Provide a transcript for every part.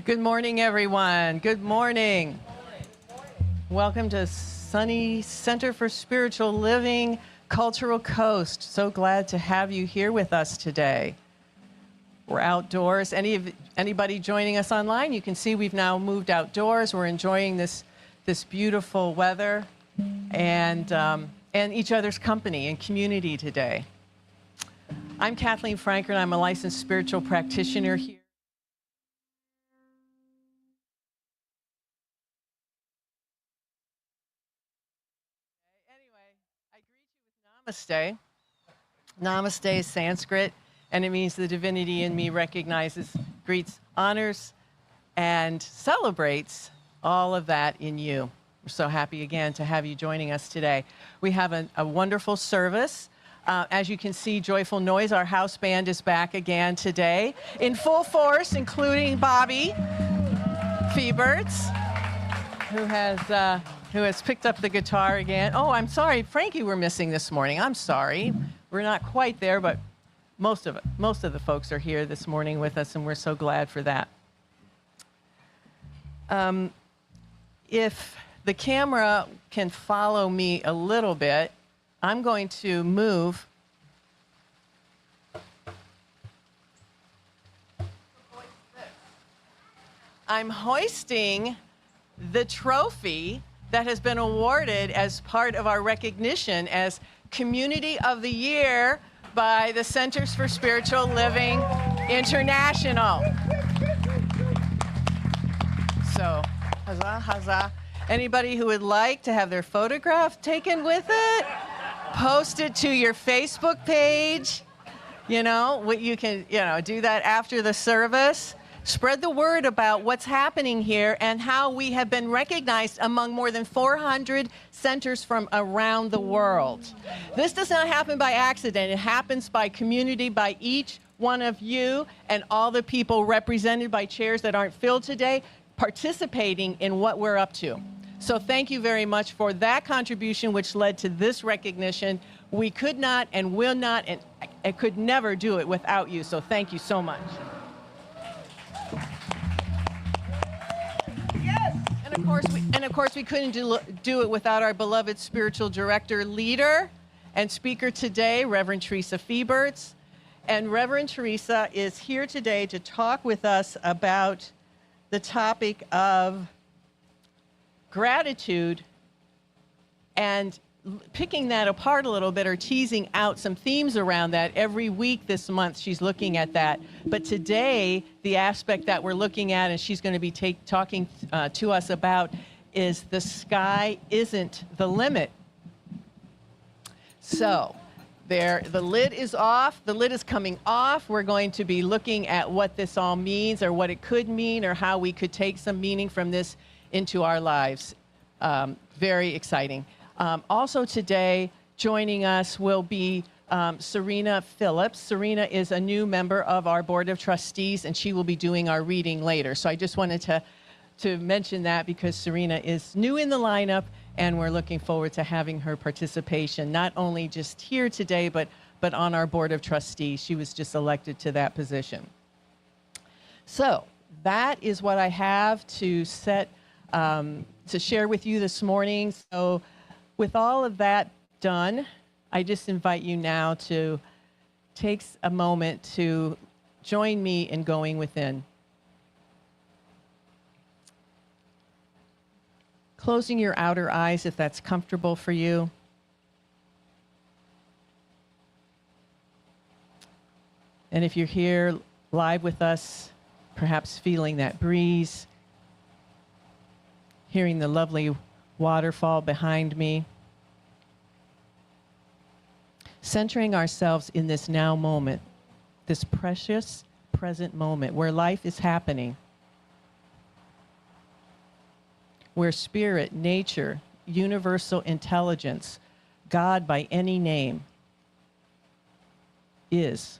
Good morning, everyone. Good morning. Welcome to sunny Center for Spiritual Living, Cultural Coast. So glad to have you here with us today. We're outdoors. Anybody joining us online, you can see we've now moved outdoors. We're enjoying this beautiful weather and each other's company and community today. I'm Kathleen Franker, and I'm a licensed spiritual practitioner here. Namaste. Namaste is Sanskrit, and it means the divinity in me recognizes, greets, honors, and celebrates all of that in you. We're so happy again to have you joining us today. We have a wonderful service. As you can see, Joyful Noise, our house band, is back again today in full force, including Bobby Feeberts, who has picked up the guitar again. Oh, I'm sorry, Frankie we're missing this morning. I'm sorry. We're not quite there, but most of the folks are here this morning with us, and we're so glad for that. If the camera can follow me a little bit, I'm going to move. I'm hoisting the trophy that has been awarded as part of our recognition as Community of the Year by the Centers for Spiritual Living International. So, huzzah, huzzah. Anybody who would like to have their photograph taken with it, post it to your Facebook page. You can do that after the service. Spread the word about what's happening here and how we have been recognized among more than 400 centers from around the world. This does not happen by accident. It happens by community, by each one of you and all the people represented by chairs that aren't filled today, participating in what we're up to. So thank you very much for that contribution, which led to this recognition. We could not and will not and could never do it without you. So thank you so much. of course, we couldn't do it without our beloved spiritual director, leader, and speaker today, Reverend Theresa Feeberts. And Reverend Theresa is here today to talk with us about the topic of gratitude and picking that apart a little bit, or teasing out some themes around that. Every week this month she's looking at that. But today, the aspect that we're looking at and she's going to be talking to us about is the sky isn't the limit. So the lid is off. The lid is coming off. We're going to be looking at what this all means, or what it could mean, or how we could take some meaning from this into our lives. Very exciting. Also today, joining us will be Serena Phillips. Serena is a new member of our Board of Trustees, and she will be doing our reading later. So I just wanted to mention that, because Serena is new in the lineup, and we're looking forward to having her participation, not only just here today, but on our Board of Trustees. She was just elected to that position. So that is what I have to share with you this morning. So with all of that done, I just invite you now to take a moment to join me in going within. Closing your outer eyes if that's comfortable for you. And if you're here live with us, perhaps feeling that breeze, hearing the lovely waterfall behind me. Centering ourselves in this now moment, this precious present moment where life is happening, where spirit, nature, universal intelligence, God by any name is,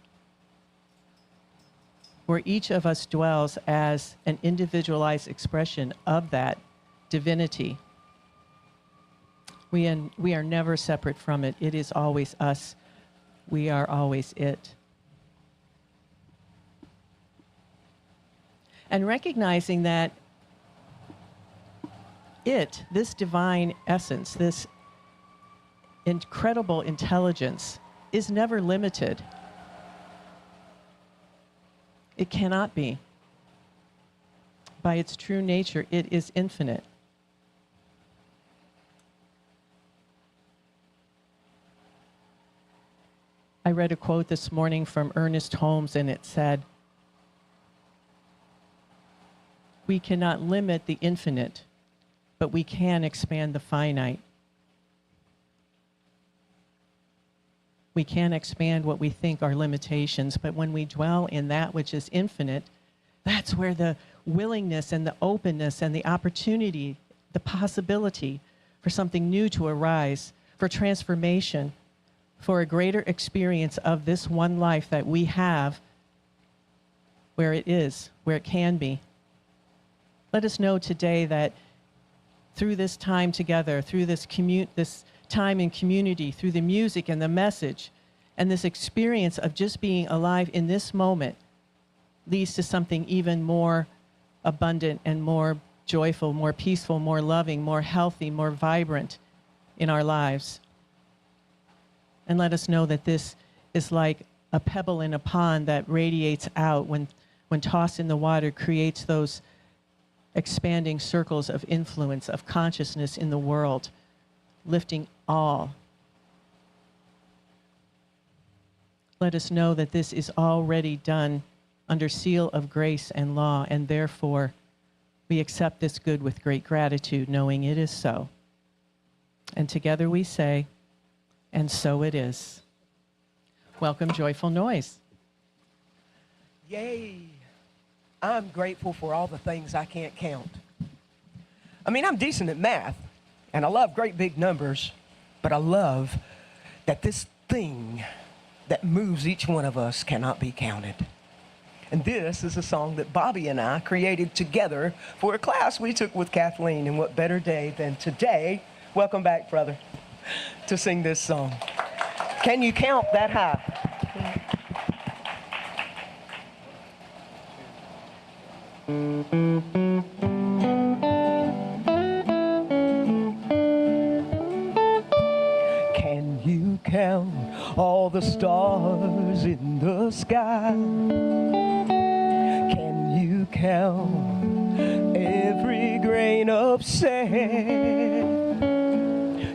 where each of us dwells as an individualized expression of that divinity. We are never separate from it. It is always us. We are always it. And recognizing that this divine essence, this incredible intelligence, is never limited. It cannot be. By its true nature, it is infinite. I read a quote this morning from Ernest Holmes, and it said, "We cannot limit the infinite, but we can expand the finite." We can expand what we think are limitations, but when we dwell in that which is infinite, that's where the willingness and the openness and the opportunity, the possibility for something new to arise, for transformation, for a greater experience of this one life that we have, where it is, where it can be. Let us know today that through this time together, through this time in community, through the music and the message, and this experience of just being alive in this moment, leads to something even more abundant and more joyful, more peaceful, more loving, more healthy, more vibrant in our lives. And let us know that this is like a pebble in a pond that radiates out when tossed in the water, creates those expanding circles of influence, of consciousness in the world, lifting all. Let us know that this is already done under seal of grace and law, and therefore we accept this good with great gratitude, knowing it is so. And together we say, and so it is. Welcome, Joyful Noise. Yay. I'm grateful for all the things I can't count. I mean, I'm decent at math, and I love great big numbers, but I love that this thing that moves each one of us cannot be counted. And this is a song that Bobby and I created together for a class we took with Kathleen, and what better day than today, welcome back, brother, to sing this song. Can you count that high? stars in the sky? Can you count every grain of sand?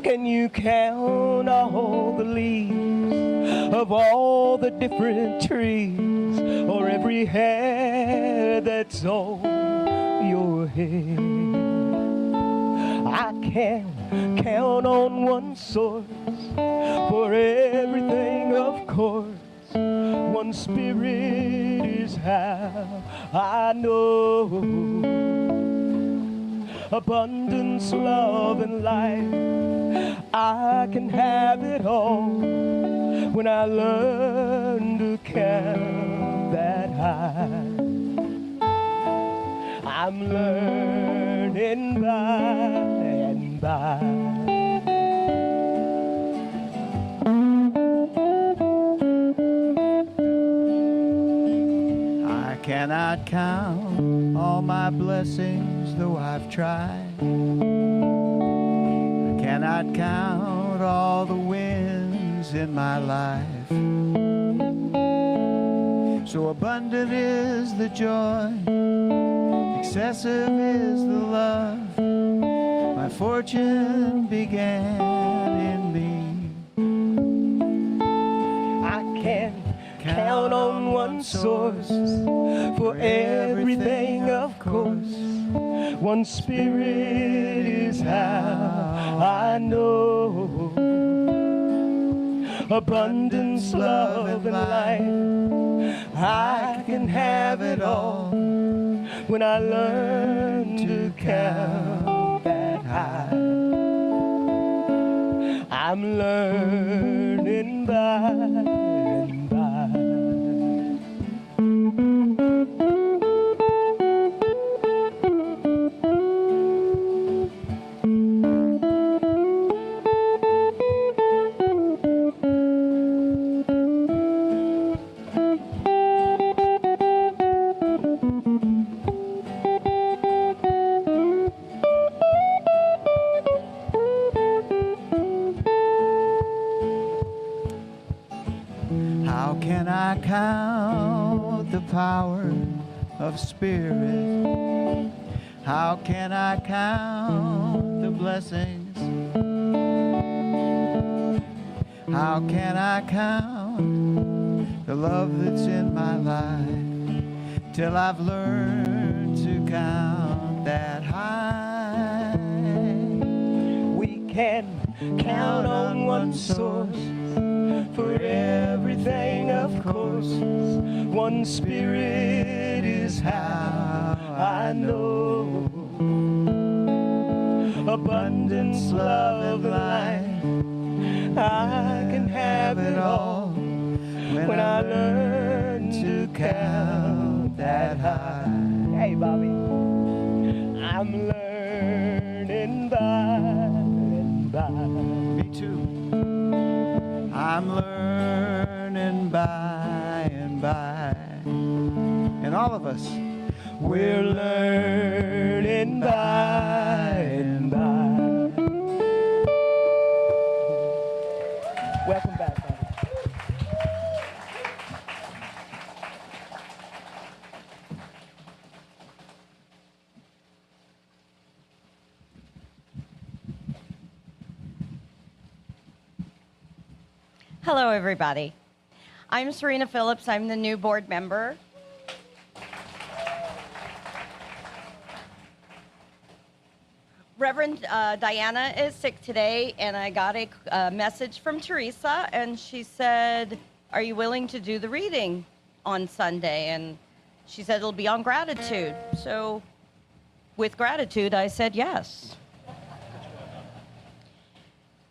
Can you count all the leaves of all the different trees, or every hair that's on your head? I can count on one source for everything, of course. One spirit is how I know. Abundance, love, and life, I can have it all when I learn to count that high. I'm learning by and by. I cannot count all my blessings, though I've tried. I cannot count all the wins in my life. So abundant is the joy, excessive is the love. My fortune began in me. I can count on one source for everything, of course. One spirit is how I know. Abundance, love, and life, I can have it all when I learn to count that high. I'm learning by and by. How can I count the power of spirit? How can I count the blessings? How can I count the love that's in my life till I've learned to count that high? We can count on one source for everything, of course. One spirit is how I know. Abundance, love, life, I can have it all when I learn to count that high. Hey, Bobby, I'm learning by and by. Me too. I'm learning by and by. And all of us, We're learning by and by. Welcome back, Bobby. Hello, everybody. I'm Serena Phillips. I'm the new board member. Reverend Diana is sick today, and I got a message from Theresa, and she said, "Are you willing to do the reading on Sunday?" And she said it'll be on gratitude. So with gratitude, I said yes.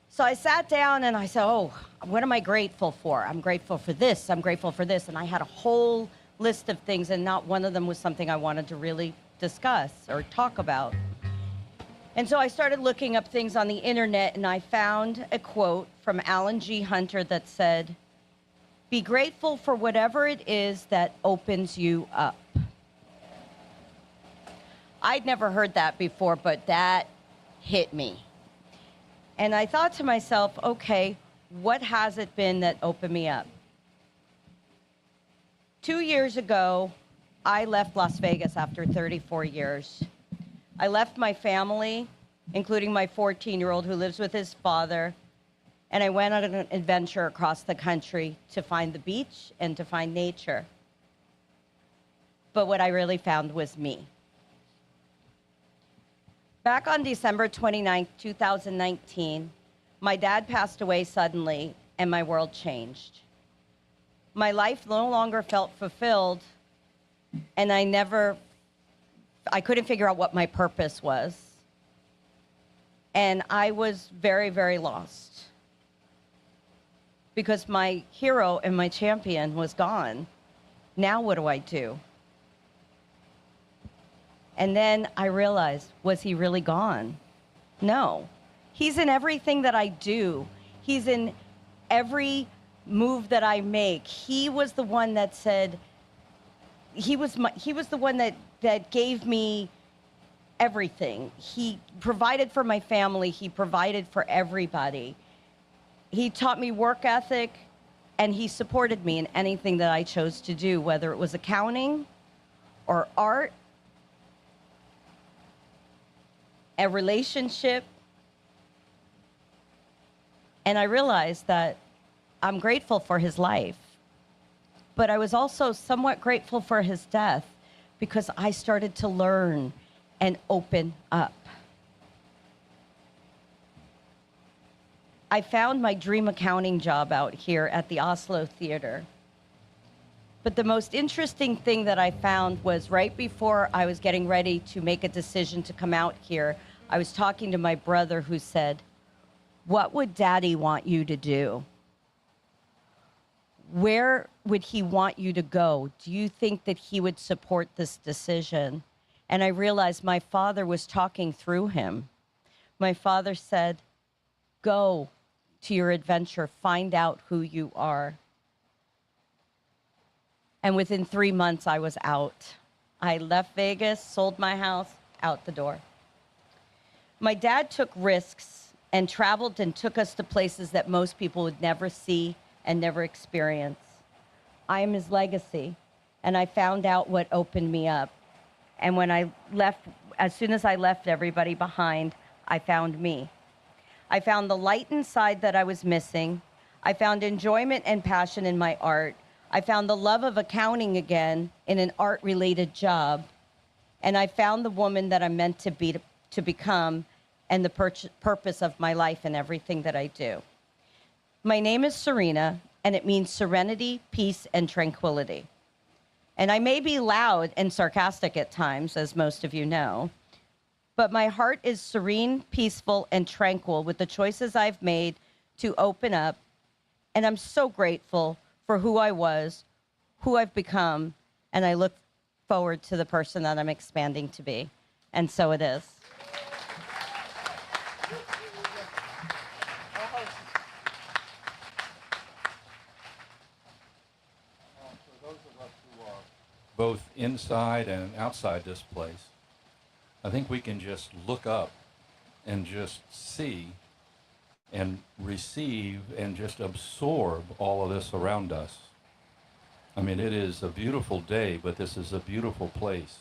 So I sat down and I said, oh, what am I grateful for? I'm grateful for this. I'm grateful for this. And I had a whole list of things, and not one of them was something I wanted to really discuss or talk about. And so I started looking up things on the internet, and I found a quote from Alan G. Hunter that said, "Be grateful for whatever it is that opens you up." I'd never heard that before, but that hit me. And I thought to myself, okay, what has it been that opened me up? 2 years ago, I left Las Vegas after 34 years. I left my family, including my 14-year-old who lives with his father, and I went on an adventure across the country to find the beach and to find nature. But what I really found was me. Back on December 29th, 2019, my dad passed away suddenly, and my world changed. My life no longer felt fulfilled, and I couldn't figure out what my purpose was. And I was very, very lost because my hero and my champion was gone. Now what do I do? And then I realized, was he really gone? No. He's in everything that I do. He's in every move that I make. He was the one that said, he was the one that gave me everything. He provided for my family. He provided for everybody. He taught me work ethic, and he supported me in anything that I chose to do, whether it was accounting or art, a relationship. And I realized that I'm grateful for his life, but I was also somewhat grateful for his death because I started to learn and open up. I found my dream accounting job out here at the Oslo Theater. But the most interesting thing that I found was right before I was getting ready to make a decision to come out here, I was talking to my brother who said, "What would Daddy want you to do? Where would he want you to go? Do you think that he would support this decision?" And I realized my father was talking through him. My father said, "Go to your adventure, find out who you are." And within 3 months, I was out. I left Vegas, sold my house, out the door. My dad took risks and traveled and took us to places that most people would never see and never experience. I am his legacy, and I found out what opened me up. And when I left, as soon as I left everybody behind, I found me. I found the light inside that I was missing. I found enjoyment and passion in my art. I found the love of accounting again in an art-related job. And I found the woman that I'm meant to become and the purpose of my life and everything that I do. My name is Serena, and it means serenity, peace, and tranquility. And I may be loud and sarcastic at times, as most of you know, but my heart is serene, peaceful, and tranquil with the choices I've made to open up. And I'm so grateful for who I was, who I've become, and I look forward to the person that I'm expanding to be. And so it is. Both inside and outside this place, I think we can just look up and just see and receive and just absorb all of this around us. I mean, it is a beautiful day, but this is a beautiful place.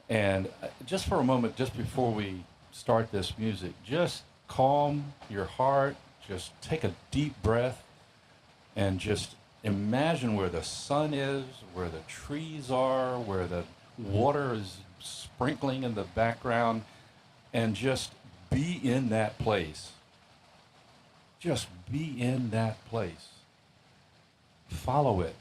And just for a moment, just before we start this music, just calm your heart, just take a deep breath, and just imagine where the sun is, where the trees are, where the water is sprinkling in the background, and just be in that place. Just be in that place. Follow it.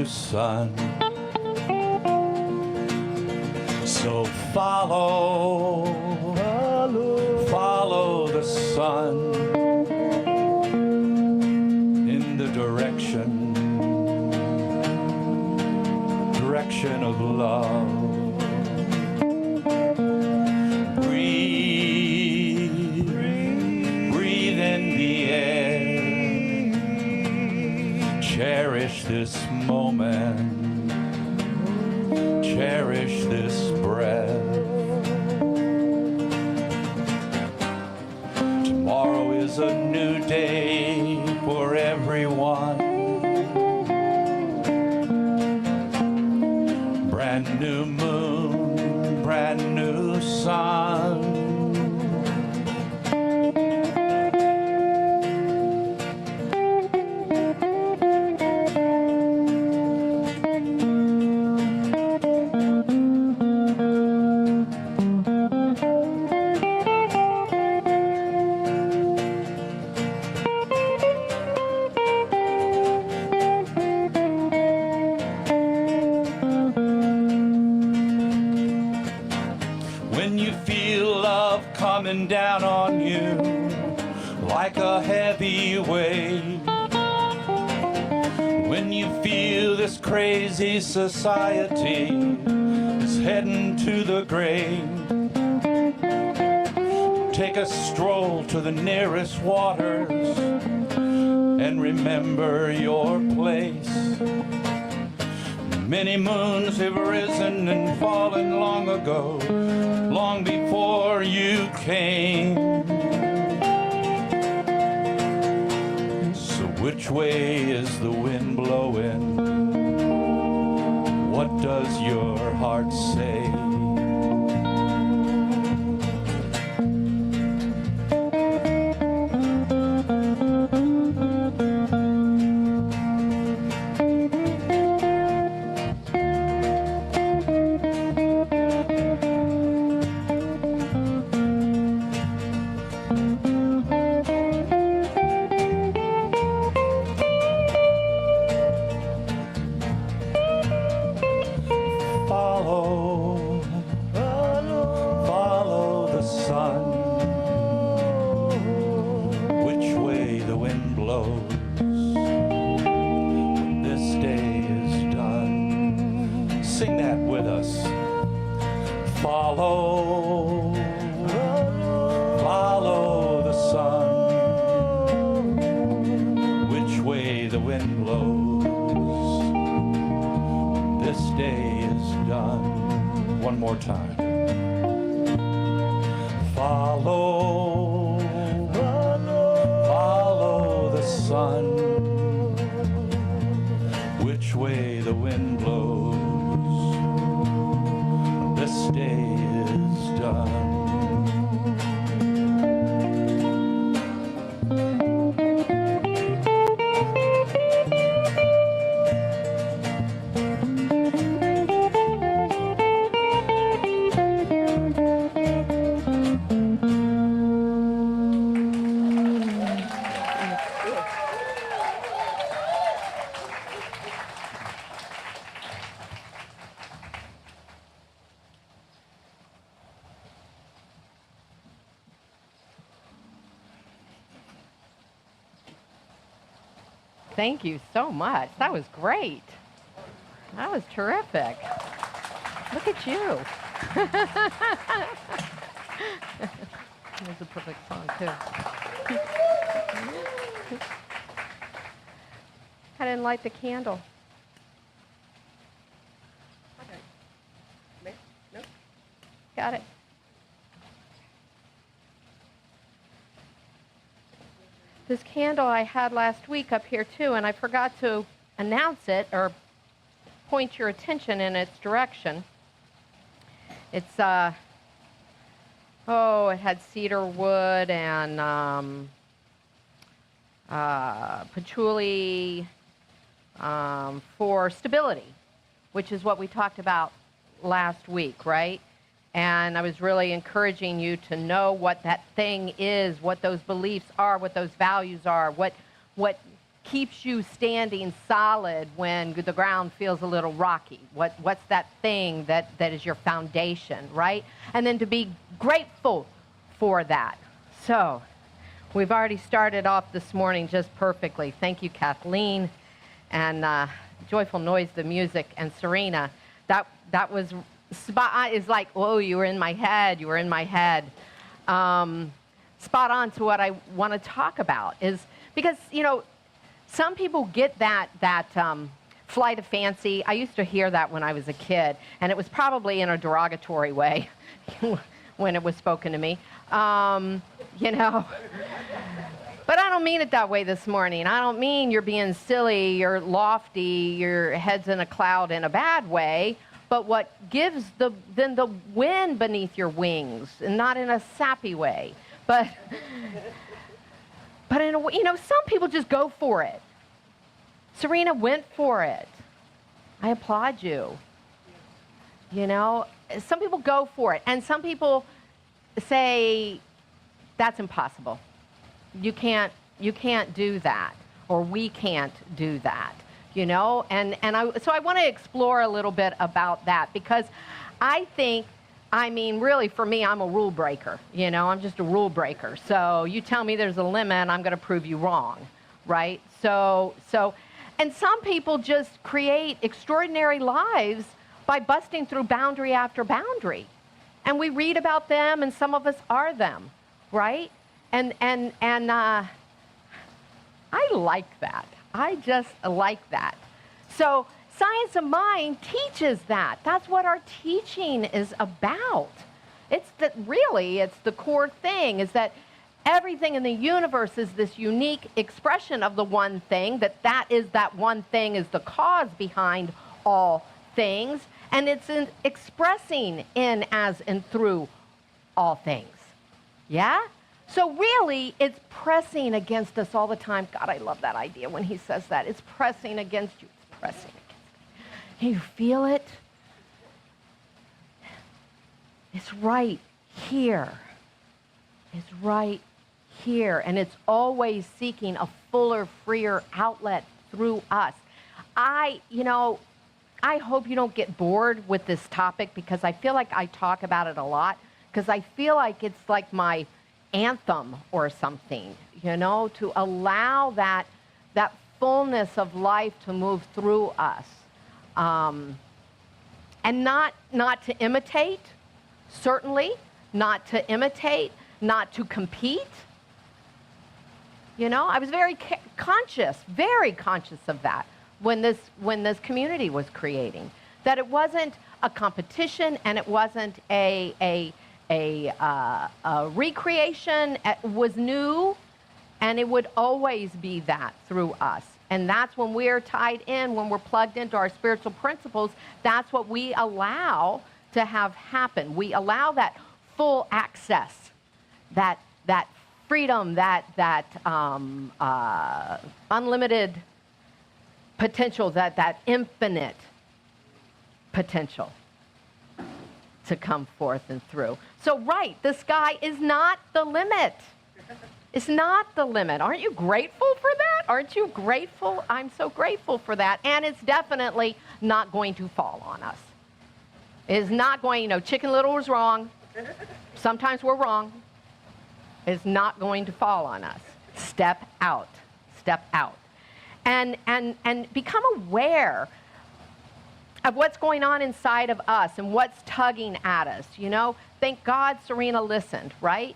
new sun. So follow the sun in the direction of love. Breathe in the air. Cherish this moment. Cherish this breath. Tomorrow is a new day for everyone. Brand new moon, brand new sun. When you feel love coming down on you like a heavy weight, when you feel this crazy society is heading to the grave, take a stroll to the nearest waters and remember your place. Many moons have risen and fallen long ago, long before you came. So which way is the wind blowing? What does your heart say? Follow the sun. Which way the wind blows when this day is done. Sing that with us. Follow the sun. Which way the wind blows when this day is done. One more time. Follow the sun. Which way the wind blows, this day is done. Thank you so much. That was great. That was terrific. Look at you. It was a perfect song, too. I didn't light the candle. Got it. This candle I had last week up here too, and I forgot to announce it or point your attention in its direction. It's, it had cedar wood and patchouli for stability, which is what we talked about last week, right? And I was really encouraging you to know what that thing is, what those beliefs are, what those values are, what keeps you standing solid when the ground feels a little rocky? What's that thing that is your foundation, right? And then to be grateful for that. So we've already started off this morning just perfectly. Thank you, Kathleen, and Joyful Noise, the music, and Serena. That was spot. Is like, whoa, you were in my head. You were in my head. Spot on to what I want to talk about is because, you know, some people get that flight of fancy. I used to hear that when I was a kid, and it was probably in a derogatory way when it was spoken to me, you know. But I don't mean it that way this morning. I don't mean you're being silly, you're lofty, your head's in a cloud in a bad way, but what gives the wind beneath your wings, and not in a sappy way, but in a way, you know, some people just go for it. Serena went for it. I applaud you. You know, some people go for it, and some people say, that's impossible. You can't do that, or we can't do that, you know? So I want to explore a little bit about that, because I think, I mean, really, for me, I'm a rule breaker, you know? I'm just a rule breaker. So you tell me there's a limit, and I'm going to prove you wrong, right? And some people just create extraordinary lives by busting through boundary after boundary. And we read about them, and some of us are them, right? And I like that. I just like that. So Science of Mind teaches that. That's what our teaching is about. It's the core thing, is that everything in the universe is this unique expression of the one thing, that one thing is the cause behind all things, and it's expressing in, as, and through all things. Yeah? So really, it's pressing against us all the time. God, I love that idea when he says that. It's pressing against you. It's pressing against you. Can you feel it? It's right here. It's right here. And it's always seeking a fuller, freer outlet through us. I hope you don't get bored with this topic, because I feel like I talk about it a lot, because I feel like it's like my anthem or something, you know, to allow that fullness of life to move through us. And not to imitate, certainly, not to imitate, not to compete. You know, I was very conscious of that when this community was creating, that it wasn't a competition, and it wasn't a recreation. It was new, and it would always be that through us. And that's when we're tied in, when we're plugged into our spiritual principles, that's what we allow to have happen. We allow that full access, that freedom, that unlimited potential, that infinite potential to come forth and through. So right, the sky is not the limit. It's not the limit. Aren't you grateful for that? Aren't you grateful? I'm so grateful for that. And it's definitely not going to fall on us. It's not going, Chicken Little was wrong. Sometimes we're wrong. It's not going to fall on us. Step out. Step out. And become aware of what's going on inside of us and what's tugging at us. Thank God Serena listened, right?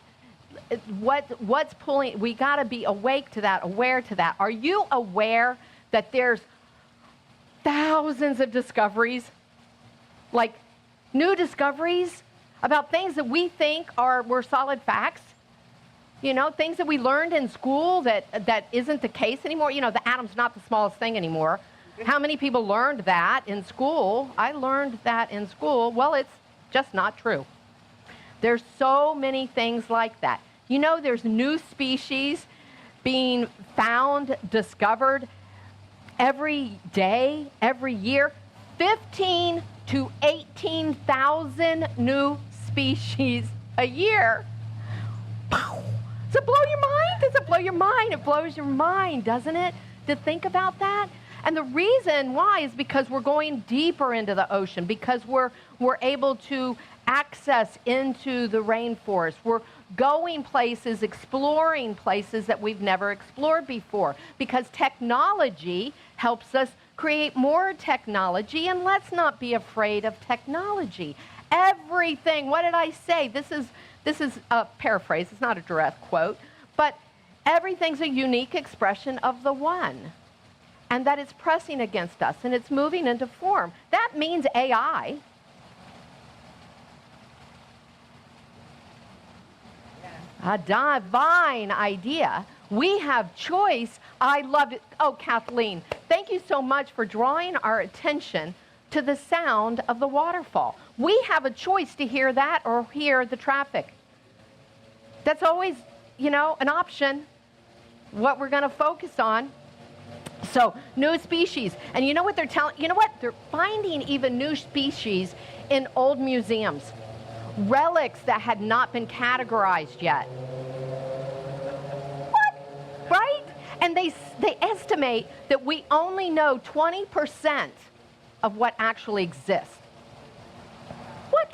What's pulling? We got to be awake to that, aware to that. Are you aware that there's thousands of discoveries, like new discoveries about things that we think were solid facts? Things that we learned in school that isn't the case anymore. The atom's not the smallest thing anymore. How many people learned that in school? I learned that in school. Well, it's just not true. There's so many things like that. There's new species being found, discovered every day, every year. 15 to 18,000 new species a year. Does it blow your mind? Does it blow your mind? It blows your mind, doesn't it? to think about that? And the reason why is because we're going deeper into the ocean, because we're able to access into the rainforest. We're going places, exploring places that we've never explored before, because technology helps us create more technology, and let's not be afraid of technology. Everything, what did I say? This is a paraphrase, it's not a direct quote, but everything's a unique expression of the one, and that it's pressing against us, and it's moving into form. That means AI. A divine idea. We have choice. I loved it. Oh, Kathleen, thank you so much for drawing our attention to the sound of the waterfall. We have a choice to hear that or hear the traffic. That's always, you know, an option, what we're going to focus on. So, new species. And you know what they're telling, you know what? They're finding even new species in old museums. Relics that had not been categorized yet. What? Right? And they estimate that we only know 20% of what actually exists. What?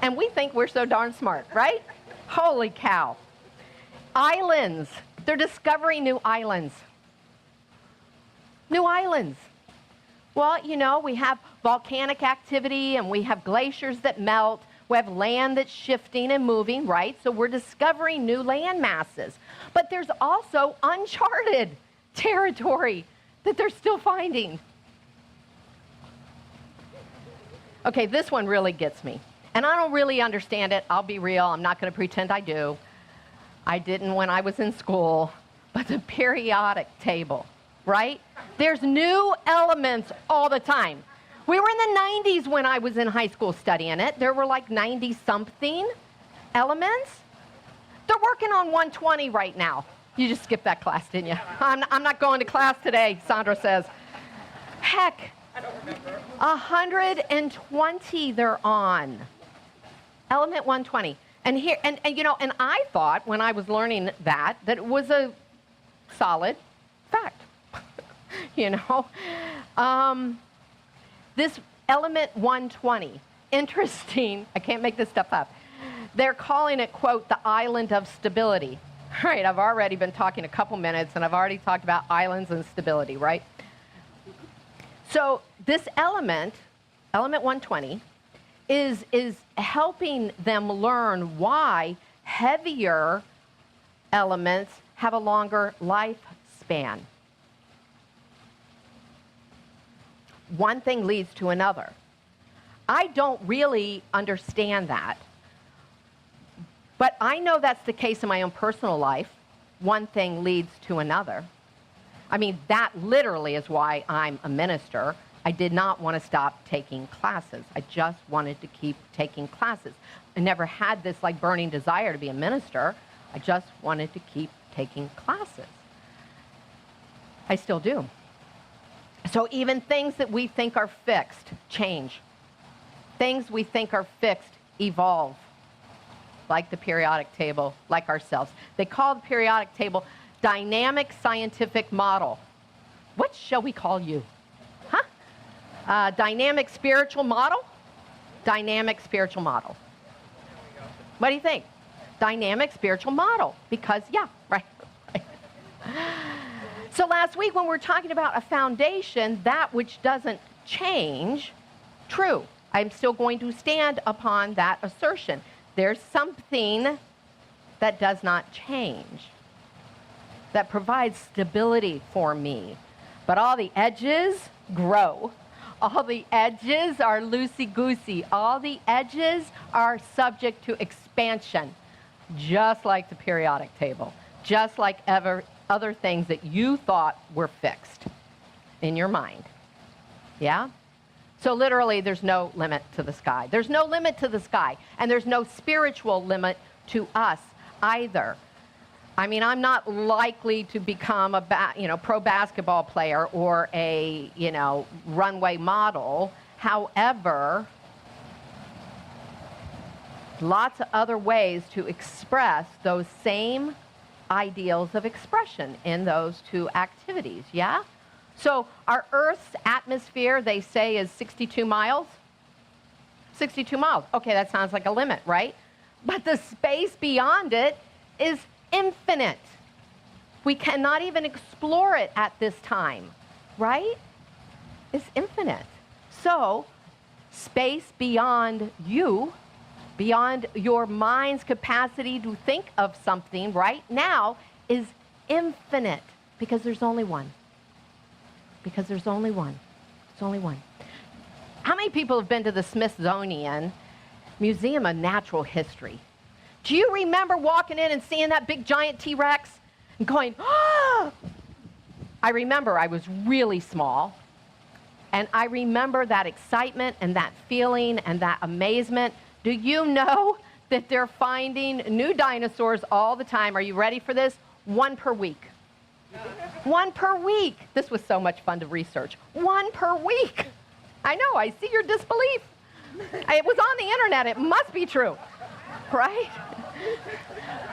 And we think we're so darn smart, right? Holy cow. Islands. They're discovering new islands. New islands. Well, you know, we have volcanic activity and we have glaciers that melt. We have land that's shifting and moving, right? So we're discovering new land masses. But there's also uncharted territory that they're still finding. Okay, this one really gets me. And I don't really understand it. I'll be real. I'm not going to pretend I do. I didn't when I was in school. But the periodic table, right? There's new elements all the time. We were in the 90s when I was in high school studying it. There were like 90-something elements. They're working on 120 right now. You just skipped that class, didn't you? I'm not going to class today, Sandra says. Heck, 120 they're on. Element 120. And here, and you know, and I thought when I was learning that it was a solid fact. You know? This element 120, interesting, I can't make this stuff up. They're calling it, quote, the island of stability. All right, I've already been talking a couple minutes, and I've already talked about islands and stability, right? So this element 120, is helping them learn why heavier elements have a longer lifespan. One thing leads to another. I don't really understand that. But I know that's the case in my own personal life. One thing leads to another. I mean, that literally is why I'm a minister. I did not want to stop taking classes. I just wanted to keep taking classes. I never had this like burning desire to be a minister. I just wanted to keep taking classes. I still do. So even things that we think are fixed change. Things we think are fixed evolve, like the periodic table, like ourselves. They call the periodic table dynamic scientific model. What shall we call you? Huh? Dynamic spiritual model? Dynamic spiritual model. What do you think? Dynamic spiritual model. Because, yeah, right. So last week when we were talking about a foundation, that which doesn't change, true. I'm still going to stand upon that assertion. There's something that does not change, that provides stability for me. But all the edges grow. All the edges are loosey-goosey. All the edges are subject to expansion, just like the periodic table, just like other things that you thought were fixed in your mind. Yeah? So literally, there's no limit to the sky. There's no limit to the sky, and there's no spiritual limit to us either. I mean, I'm not likely to become a pro basketball player or a runway model. However, lots of other ways to express those same ideals of expression in those two activities, yeah? So our Earth's atmosphere, they say, is 62 miles. 62 miles. Okay, that sounds like a limit, right? But the space beyond it is infinite. We cannot even explore it at this time, right? It's infinite. So, space beyond you, beyond your mind's capacity to think of something right now, is infinite because there's only one. Because there's only one. There's only one. How many people have been to the Smithsonian Museum of Natural History? Do you remember walking in and seeing that big giant T-Rex and going, ah! I remember I was really small, and I remember that excitement and that feeling and that amazement. Do you know that they're finding new dinosaurs all the time? Are you ready for this? 1 per week. 1 per week. This was so much fun to research. 1 per week. I know, I see your disbelief. It was on the internet, it must be true, right?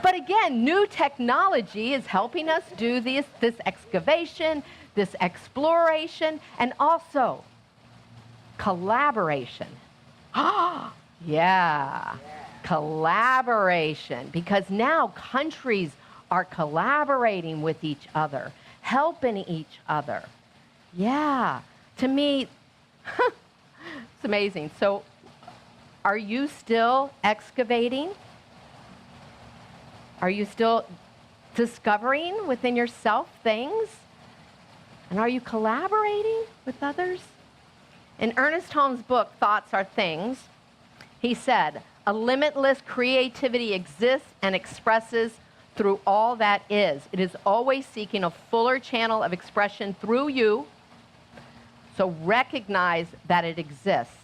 But again, new technology is helping us do this excavation, this exploration, and also collaboration. Yeah, collaboration, because now countries are collaborating with each other, helping each other. Yeah, to me, it's amazing. So, are you still excavating? Are you still discovering within yourself things? And are you collaborating with others? In Ernest Holmes' book, Thoughts Are Things, he said, a limitless creativity exists and expresses through all that is. It is always seeking a fuller channel of expression through you. So recognize that it exists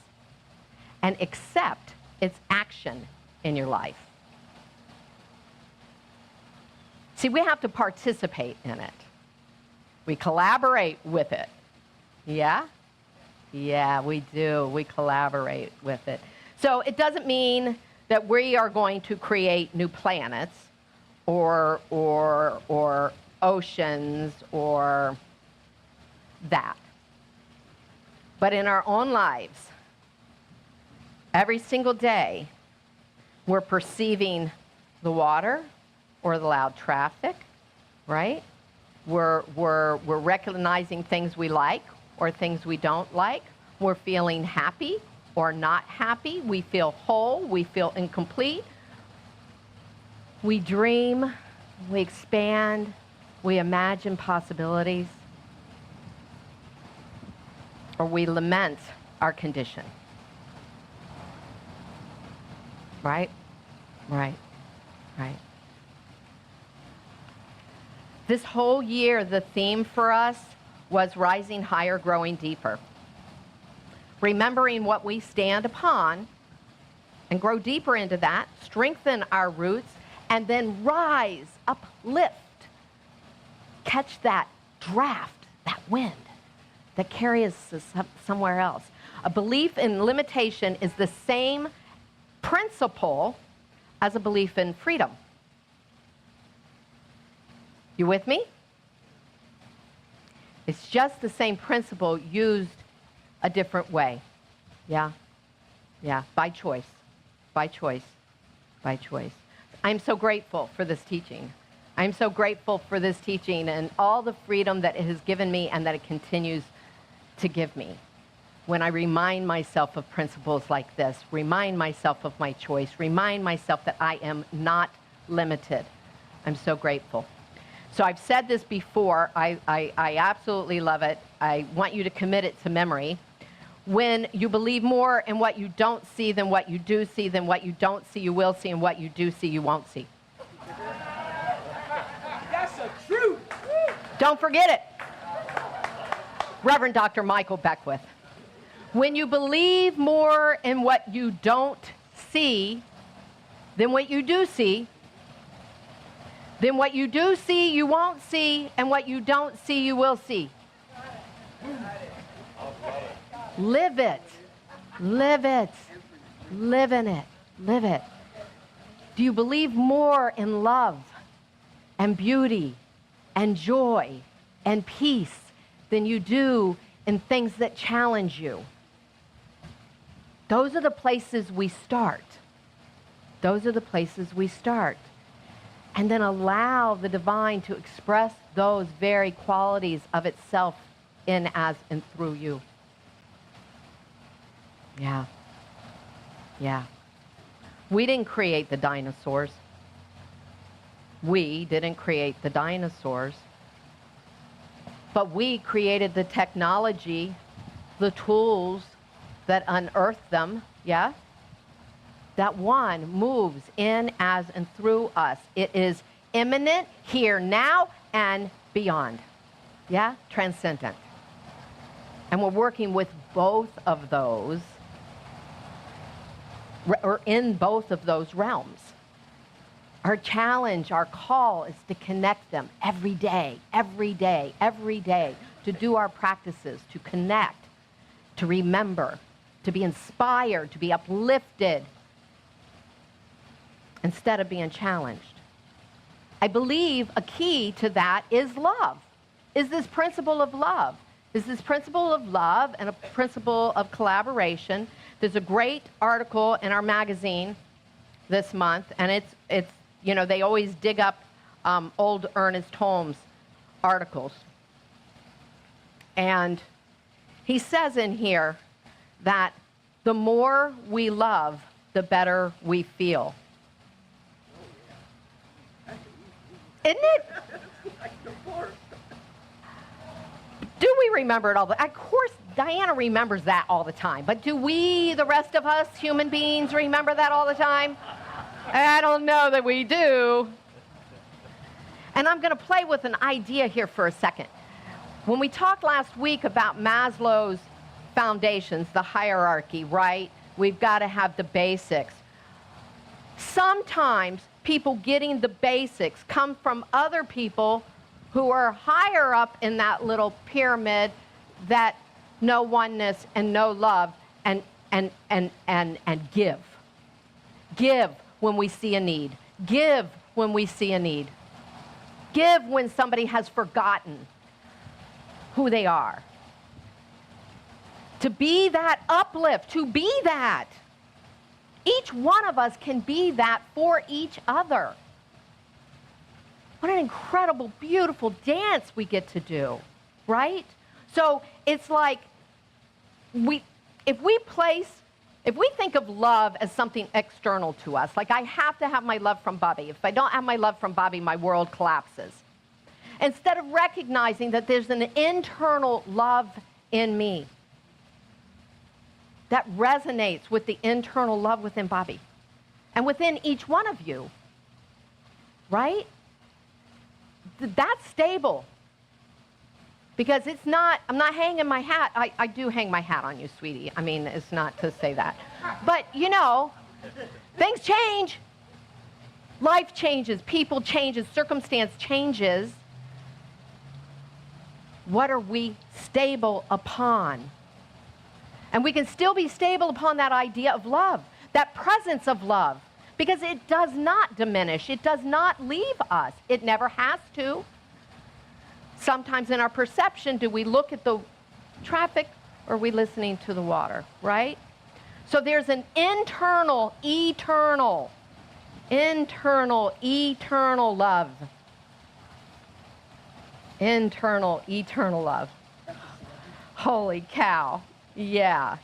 and accept its action in your life. See, we have to participate in it. We collaborate with it. Yeah? Yeah, we do. We collaborate with it. So it doesn't mean that we are going to create new planets or oceans or that. But in our own lives, every single day, we're perceiving the water or the loud traffic, right? We're recognizing things we like or things we don't like. We're feeling happy or not happy. We feel whole. We feel incomplete. We dream. We expand. We imagine possibilities. Or we lament our condition. Right? Right. Right. This whole year, the theme for us was rising higher, growing deeper. Remembering what we stand upon and grow deeper into that, strengthen our roots, and then rise, uplift, catch that draft, that wind that carries us somewhere else. A belief in limitation is the same principle as a belief in freedom. You with me? It's just the same principle used a different way. Yeah? Yeah, by choice. By choice. By choice. I'm so grateful for this teaching. I'm so grateful for this teaching and all the freedom that it has given me and that it continues to give me. When I remind myself of principles like this, remind myself of my choice, remind myself that I am not limited. I'm so grateful. So I've said this before. I absolutely love it. I want you to commit it to memory. When you believe more in what you don't see than what you do see, then what you don't see you will see, and what you do see you won't see. That's the truth. Don't forget it. Reverend Dr. Michael Beckwith. When you believe more in what you don't see than what you do see, then what you do see you won't see, and what you don't see you will see. Live it. Live it. Live in it. Live it. Do you believe more in love and beauty and joy and peace than you do in things that challenge you. Those are the places we start. Those are the places we start. And then allow the divine to express those very qualities of itself in, as, and through you. Yeah. Yeah. We didn't create the dinosaurs. We didn't create the dinosaurs. But we created the technology, the tools that unearthed them, yeah? That one moves in, as, and through us. It is imminent, here, now, and beyond. Yeah? Transcendent. And we're working with both of those, or in both of those realms. Our challenge, our call is to connect them every day, every day, every day, to do our practices, to connect, to remember, to be inspired, to be uplifted, instead of being challenged. I believe a key to that is love, is this principle of love. Is this principle of love and a principle of collaboration. There's a great article in our magazine this month, and it's you know, they always dig up old Ernest Holmes articles. And he says in here that the more we love, the better we feel. Isn't it? Do we remember it all the time? Of course, Diana remembers that all the time. But do we, the rest of us human beings, remember that all the time? I don't know that we do. And I'm going to play with an idea here for a second. When we talked last week about Maslow's foundations, the hierarchy, right? We've got to have the basics. Sometimes people getting the basics come from other people who are higher up in that little pyramid that know oneness and know love and give. Give when we see a need. Give when we see a need. Give when somebody has forgotten who they are. To be that uplift, to be that. Each one of us can be that for each other. What an incredible, beautiful dance we get to do, right? So it's like if we think of love as something external to us, like I have to have my love from Bobby. If I don't have my love from Bobby, my world collapses. Instead of recognizing that there's an internal love in me that resonates with the internal love within Bobby and within each one of you, right? That's stable. Because it's not, I'm not hanging my hat. I do hang my hat on you, sweetie. I mean, it's not to say that. But, you know, things change. Life changes, people changes, circumstance changes. What are we stable upon? And we can still be stable upon that idea of love, that presence of love, because it does not diminish. It does not leave us. It never has to. Sometimes in our perception, do we look at the traffic or are we listening to the water, right? So there's an internal, eternal love. Internal, eternal love. Holy cow. Yeah.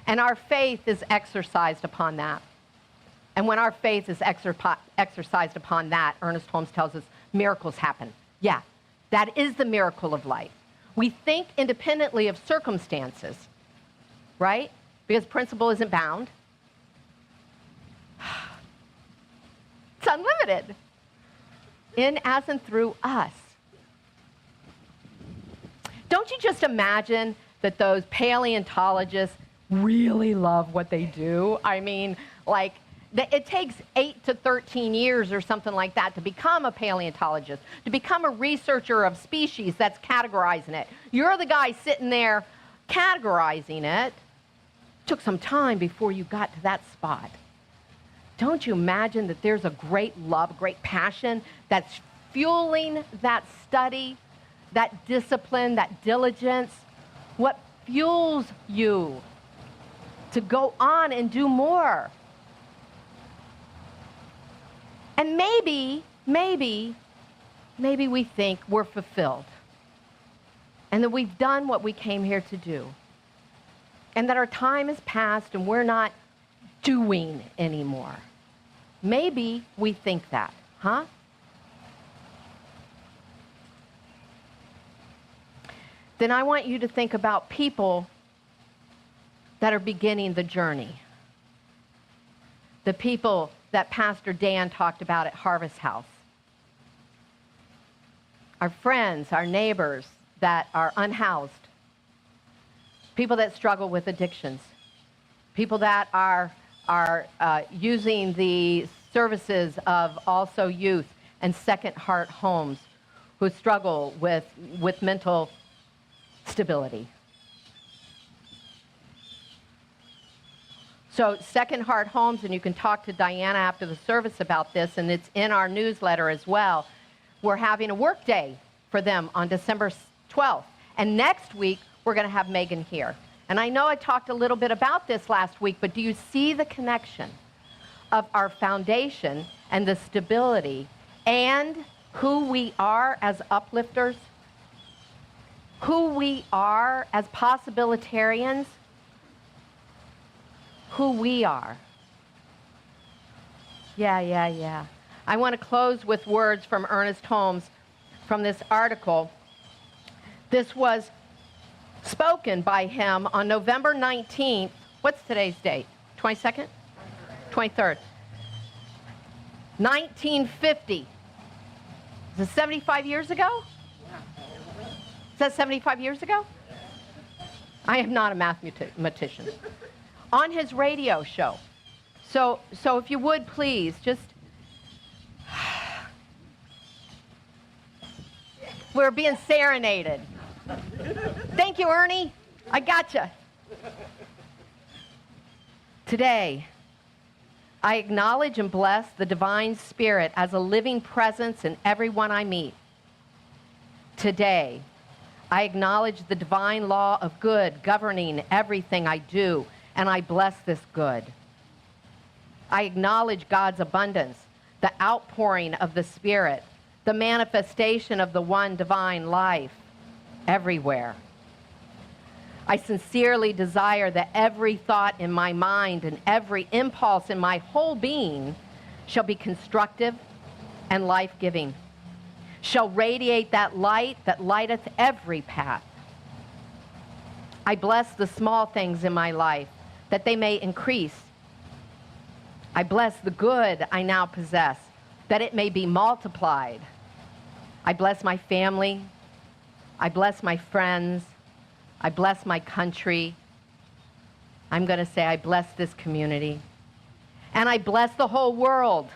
And our faith is exercised upon that. And when our faith is exercised upon that, Ernest Holmes tells us, miracles happen. Yeah. That is the miracle of life. We think independently of circumstances, right? Because principle isn't bound. It's unlimited. In, as, and through us. Don't you just imagine that those paleontologists really love what they do? I mean, like, it takes 8 to 13 years or something like that to become a paleontologist, to become a researcher of species that's categorizing it. You're the guy sitting there categorizing it. Took some time before you got to that spot. don't you imagine that there's a great love, great passion that's fueling that study, that discipline, that diligence? What fuels you to go on and do more? And maybe we think we're fulfilled and that we've done what we came here to do and that our time has passed and we're not doing anymore. Maybe we think that, huh? Then I want you to think about people that are beginning the journey. The people that Pastor Dan talked about at Harvest House. Our friends, our neighbors that are unhoused. People that struggle with addictions. People that are using the services of also youth and Second Heart homes who struggle with mental stability. So Second Heart Homes, and you can talk to Diana after the service about this, and it's in our newsletter as well. We're having a work day for them on December 12th. And next week, we're going to have Megan here. And I know I talked a little bit about this last week, but do you see the connection of our foundation and the stability and who we are as uplifters? Who we are as possibilitarians? Who we are. Yeah. I want to close with words from Ernest Holmes from this article. This was spoken by him on November 19th. What's today's date? 22nd? 23rd. 1950. Is it 75 years ago? Is that 75 years ago? I am not a mathematician. On his radio show. So if you would please, just... We're being serenaded. Thank you, Ernie. I gotcha. Today, I acknowledge and bless the Divine Spirit as a living presence in everyone I meet. Today, I acknowledge the divine law of good governing everything I do, and I bless this good. I acknowledge God's abundance, the outpouring of the Spirit, the manifestation of the one divine life everywhere. I sincerely desire that every thought in my mind and every impulse in my whole being shall be constructive and life-giving, shall radiate that light that lighteth every path. I bless the small things in my life, that they may increase. I bless the good I now possess, that it may be multiplied. I bless my family. I bless my friends. I bless my country. I'm going to say I bless this community. And I bless the whole world.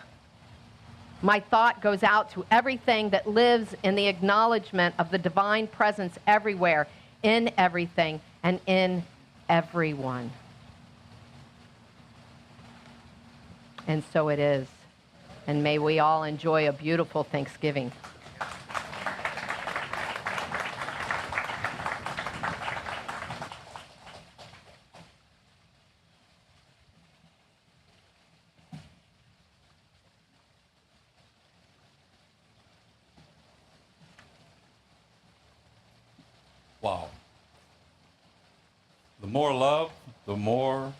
My thought goes out to everything that lives in the acknowledgement of the divine presence everywhere, in everything, and in everyone. And so it is. And may we all enjoy a beautiful Thanksgiving. Wow. The more love, the more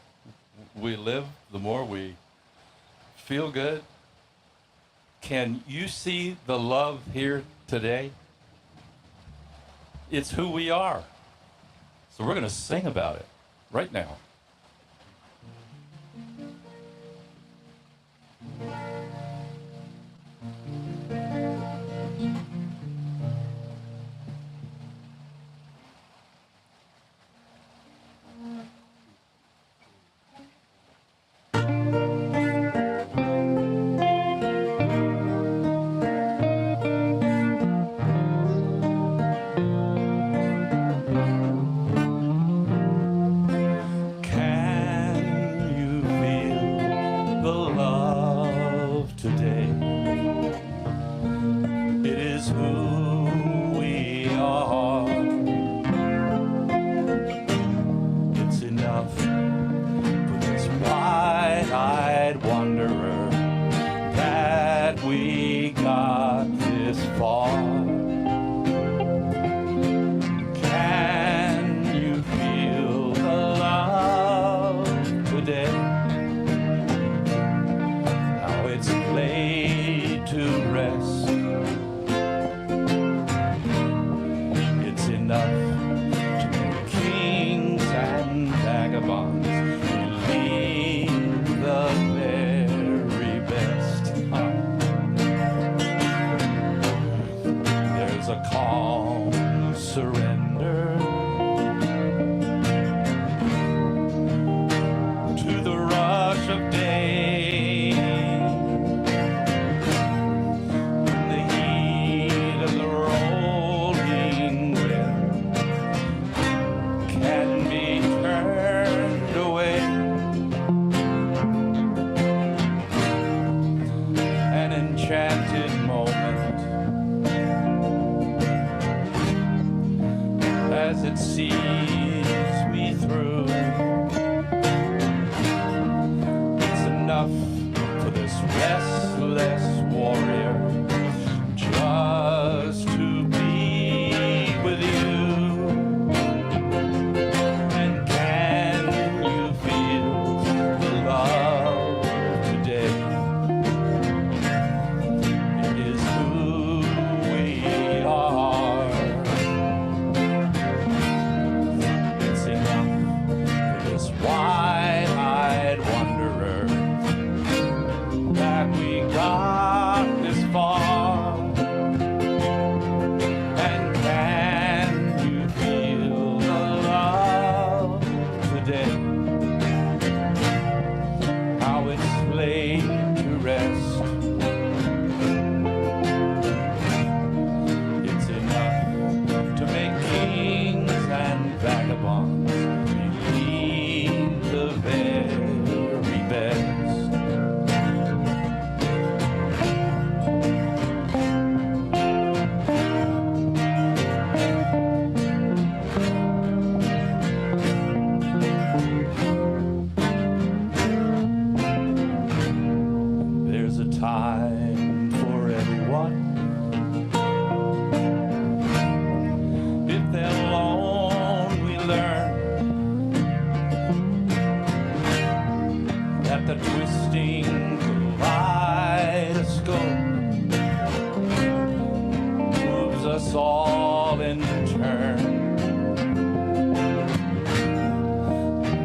we live, the more we feel good. Can you see the love here today? It's who we are. So we're going to sing about it right now. enough to make kings and vagabonds believe the very best. There's a calm surrender to the rush of day, the heat of the rolling wind can be turned away. An enchanted moment as it sees me through. It's enough for this restless warrior just to be with you. And can you feel the love today? It is who we are. It's enough for this wide-eyed wanderer that we got this far. And can you feel the love today? How it's laid to rest. It's enough to make kings and vagabonds believe the very best. There's a time for everyone. If they're alone, we learn that the twisting kaleidoscope moves us all in turn.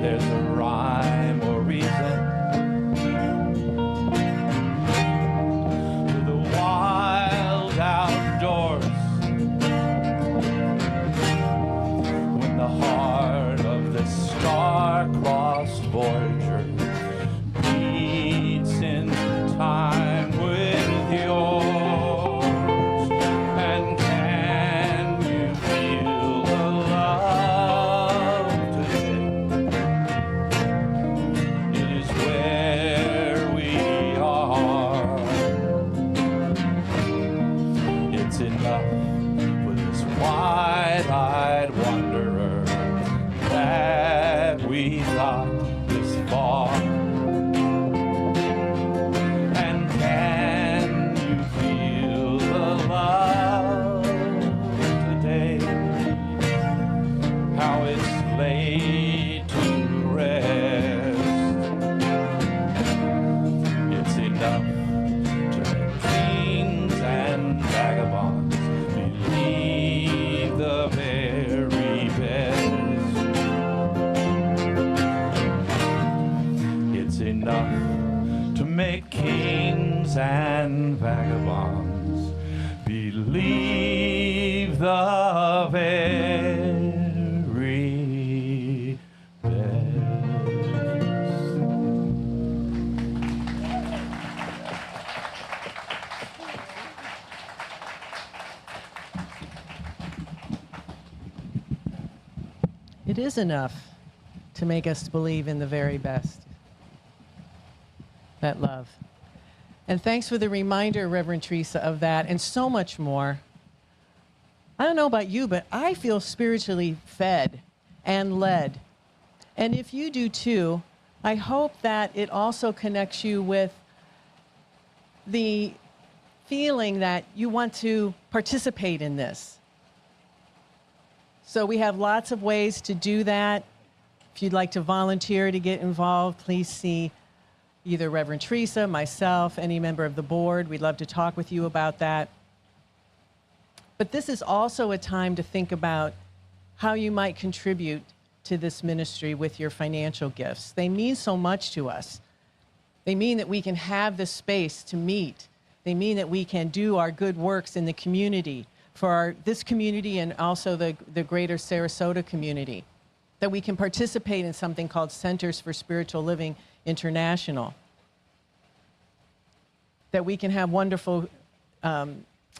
There's a rhyme or reason to the wild outdoors. When the heart of the star-crossed voyager beats in time with yours. And can you feel the love today? It is where we are. It's enough for this wide-eyed wanderer that we got this far. And can you feel the love today? How it's laid to rest. It's enough to make kings and vagabonds believe the very best. It's enough to make kings and vagabonds believe the very best. It is enough to make us believe in the very best. That love. And thanks for the reminder, Reverend Theresa, of that and so much more. I don't know about you, but I feel spiritually fed and led. And if you do too, I hope that it also connects you with the feeling that you want to participate in this. So we have lots of ways to do that. If you'd like to volunteer to get involved, please see either Reverend Theresa, myself, any member of the board. We'd love to talk with you about that. But this is also a time to think about how you might contribute to this ministry with your financial gifts. They mean so much to us. They mean that we can have this space to meet. They mean that we can do our good works in the community, for this community and also the greater Sarasota community, that we can participate in something called Centers for Spiritual Living International, that we can have wonderful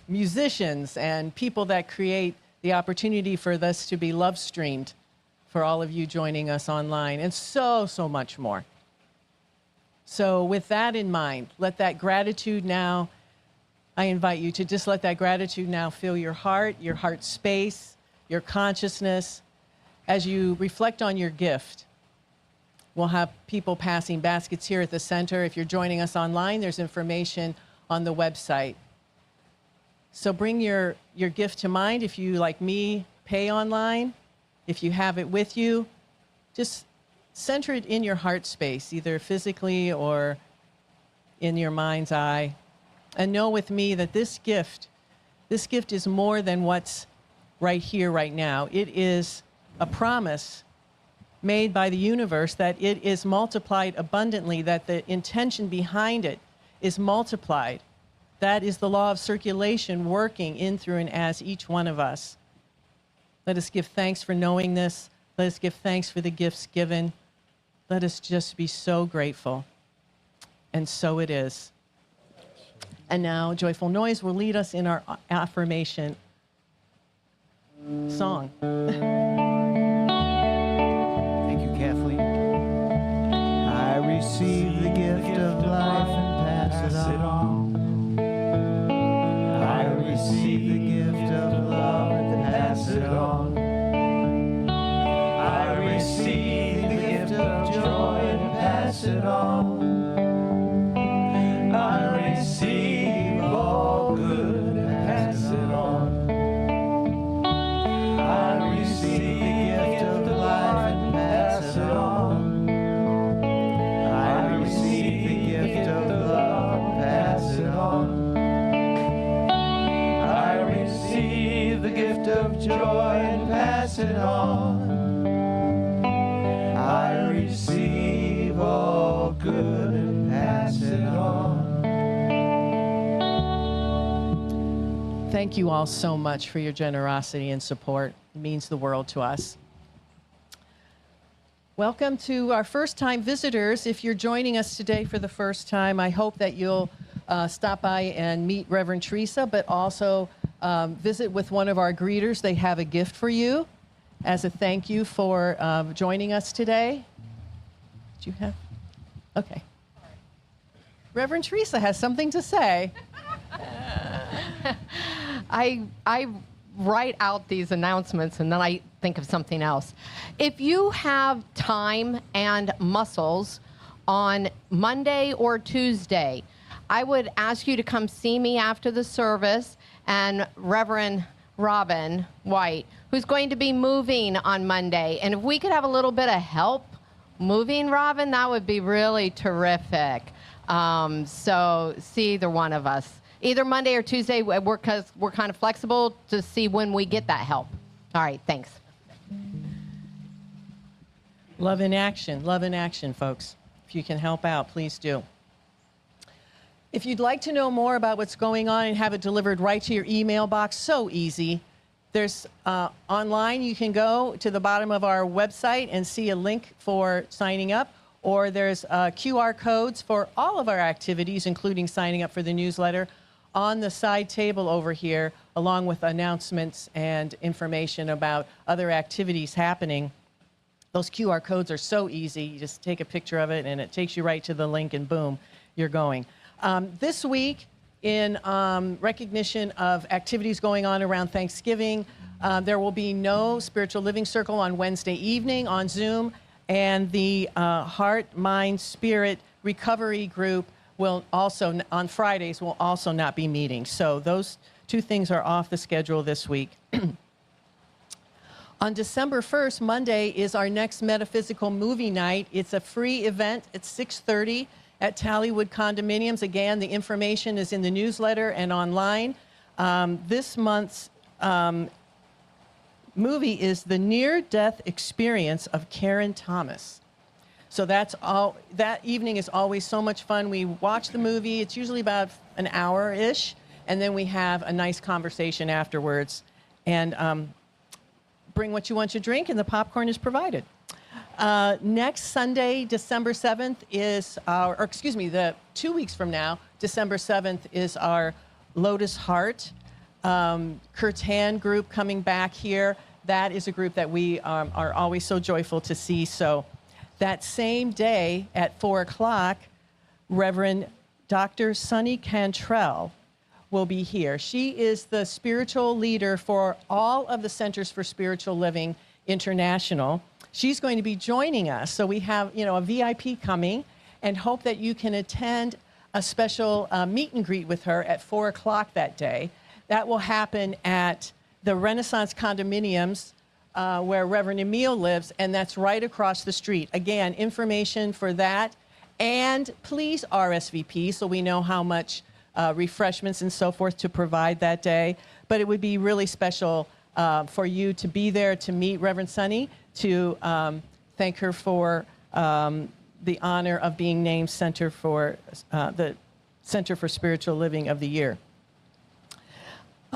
musicians and people that create the opportunity for this to be love streamed for all of you joining us online, and so much more. So with that in mind, let that gratitude now, I invite you to just let that gratitude now fill your heart space, your consciousness. As you reflect on your gift, we'll have people passing baskets here at the center. If you're joining us online, there's information on the website. So bring your gift to mind. If you, like me, pay online, if you have it with you, just center it in your heart space, either physically or in your mind's eye. And know with me that this gift is more than what's right here, right now. It is a promise made by the universe that it is multiplied abundantly, that the intention behind it is multiplied. That is the law of circulation working in, through, and as each one of us. Let us give thanks for knowing this. Let us give thanks for the gifts given. Let us just be so grateful. And so it is. And now, Joyful Noise will lead us in our affirmation song. Thank you, Kathleen. I receive the gift of life and pass it on. I receive the gift of love and pass it on. I receive the gift of joy and pass it on. I receive all good and pass it on. I receive the gift of life and pass it on. I receive the gift of love and pass it on. I receive the gift of joy and pass it on. I receive all good and pass it on. Thank you all so much for your generosity and support. It means the world to us. Welcome to our first-time visitors. If you're joining us today for the first time, I hope that you'll stop by and meet Reverend Theresa, but also visit with one of our greeters. They have a gift for you as a thank you for joining us today. Do you have? Okay. Reverend Theresa has something to say. I write out these announcements and then I think of something else. If you have time and muscles on Monday or Tuesday, I would ask you to come see me after the service, and Reverend Robin White, who's going to be moving on Monday. And if we could have a little bit of help moving, Robin, that would be really terrific. So see either one of us. Either Monday or Tuesday, we're kind of flexible to see when we get that help. All right, thanks. Love in action, folks. If you can help out, please do. If you'd like to know more about what's going on and have it delivered right to your email box, so easy. There's online, you can go to the bottom of our website and see a link for signing up, or there's QR codes for all of our activities, including signing up for the newsletter, on the side table over here, along with announcements and information about other activities happening. Those QR codes are so easy. You just take a picture of it and it takes you right to the link and boom, you're going. This week, in recognition of activities going on around Thanksgiving, there will be no Spiritual Living Circle on Wednesday evening on Zoom, and the Heart, Mind, Spirit Recovery Group will also, on Fridays, will also not be meeting. So those two things are off the schedule this week. On December 1st, Monday, is our next metaphysical movie night. It's a free event at 6:30 at Tallywood Condominiums. Again, the information is in the newsletter and online. This month's movie is The Near-Death Experience of Karen Thomas. So that's all. That evening is always so much fun. We watch the movie. It's usually about an hour-ish, and then we have a nice conversation afterwards. And bring what you want to drink, and the popcorn is provided. Next Sunday, December 7th is our, or excuse me, 2 weeks from now, December 7th is our Lotus Heart Curtan group coming back here. That is a group that we are always so joyful to see. So that same day at 4 o'clock, Reverend Dr. Sunny Cantrell will be here. She is the spiritual leader for all of the Centers for Spiritual Living International. She's going to be joining us. So we have, a VIP coming, and hope that you can attend a special meet and greet with her at 4 o'clock that day. That will happen at the Renaissance Condominiums where Reverend Emil lives, and that's right across the street. Again, information for that, and please RSVP so we know how much refreshments and so forth to provide that day. But it would be really special for you to be there to meet Reverend Sunny, to thank her for the honor of being named Center for the Center for Spiritual Living of the Year.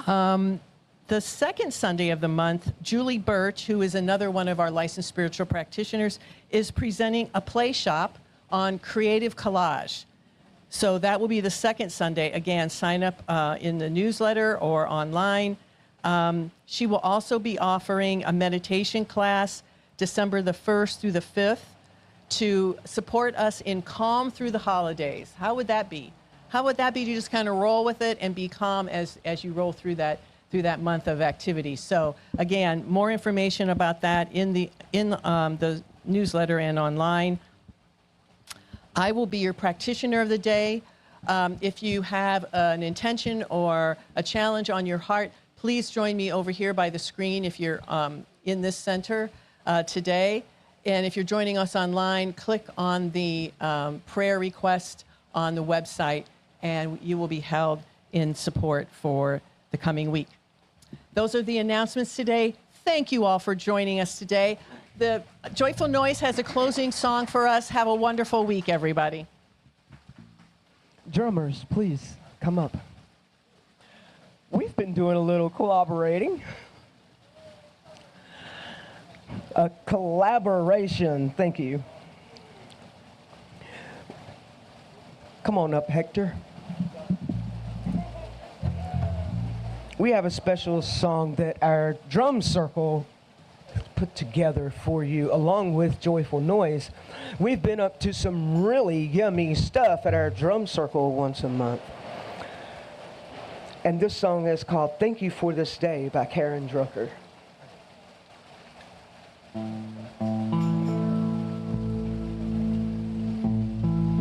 The second Sunday of the month, Julie Birch, who is another one of our licensed spiritual practitioners, is presenting a play shop on creative collage. So that will be the second Sunday. Again, sign up in the newsletter or online. She will also be offering a meditation class December the 1st through the 5th to support us in calm through the holidays. How would that be? How would that be to just kind of roll with it and be calm as you roll through that month of activity? So again, more information about that in the newsletter and online. I will be your practitioner of the day. If you have an intention or a challenge on your heart, please join me over here by the screen if you're in this center today. And if you're joining us online, click on the prayer request on the website, and you will be held in support for the coming week. Those are the announcements today. Thank you all for joining us today. The Joyful Noise has a closing song for us. Have a wonderful week, everybody. Drummers, please come up. We've been doing a little collaborating. A collaboration, thank you. Come on up, Hector. We have a special song that our drum circle put together for you along with Joyful Noise. We've been up to some really yummy stuff at our drum circle once a month. And this song is called Thank You for This Day by Karen Drucker.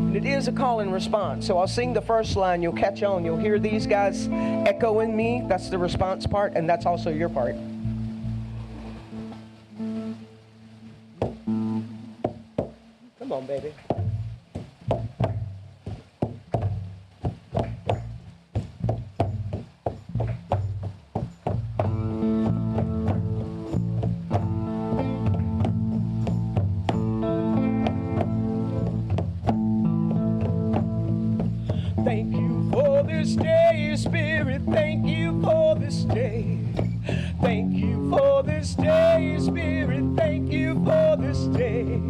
And it is a call and response. So I'll sing the first line, you'll catch on, you'll hear these guys echoing me. That's the response part, and that's also your part. Come on, baby. Thank you for this day, Spirit. Thank you for this day. Thank you for this day, Spirit. Thank you for this day.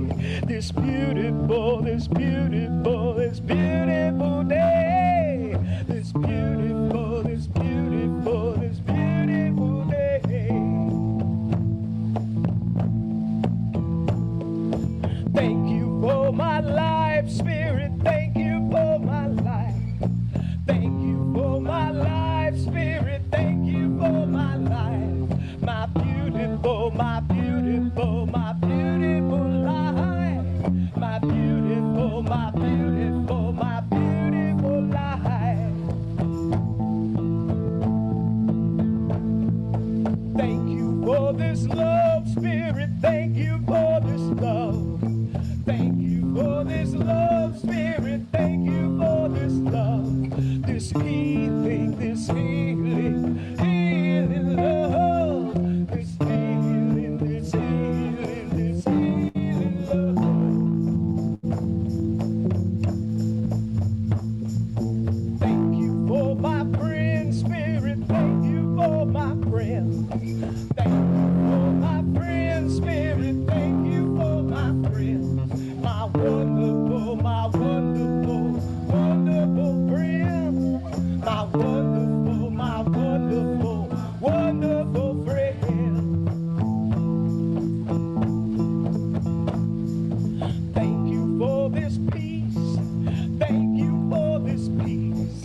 This beautiful, this beautiful, this beautiful day. This beautiful, this beautiful, this beautiful day. Thank you for my life, Spirit. Thank you for my life. Thank you for my life, Spirit. Thank you for my life. My beautiful, my beautiful, my beautiful life. My beautiful, my beautiful, my beautiful life. Thank you for this love, Spirit. Thank you for this love. Thank you for this love, Spirit. Thank you for this love. This healing, healing love. This healing. this healing love. Thank you for my friend spirit. Thank you for my friend. Thank you for my friend spirit. Thank you for my friends. My wonderful, wonderful friend. My wonderful, wonderful friend. Thank you for this peace. Thank you for this peace.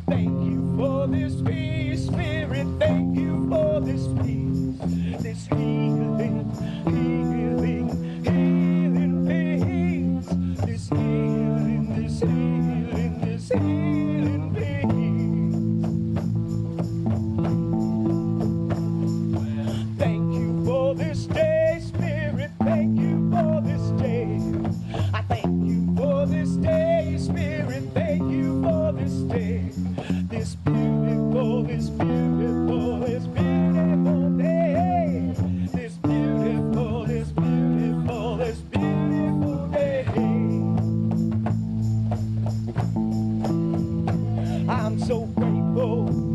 Thank you for this peace, spirit. Thank you for this peace. This healing, healing, healing peace. This healing, this healing, this healing peace. Thank you for this day, spirit. Thank you for this day. I thank you for this day, spirit. Thank you for this day. This beautiful, this beautiful, this beautiful day. This beautiful, this beautiful, this beautiful day. I'm so grateful.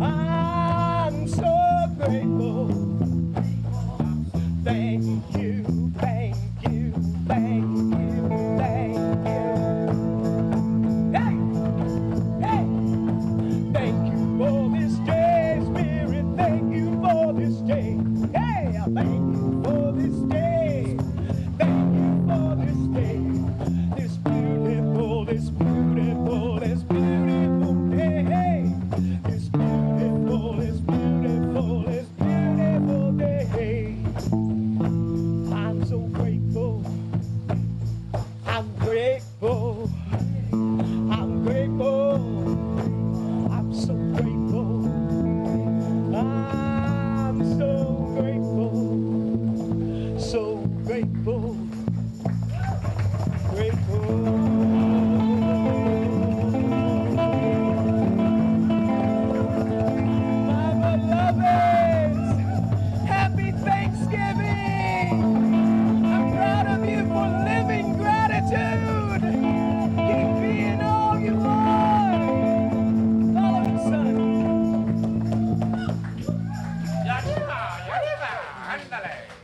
I'm so grateful. Thank you, thank you, thank you, thank you. Hey, hey. Thank you for this day, spirit. Thank you for this day. Hey, I thank you for this day. Thank you for this day. This beautiful, this beautiful, this beautiful day. Hey, this beautiful, this beautiful, this beautiful day. I'm so grateful. I'm grateful. I'm grateful. I'm so grateful. I'm so grateful. So grateful. Grateful. My beloveds, happy Thanksgiving! I'm proud of you for living gratitude. Keep being all you are. Follow the sun. Ya está, ándale.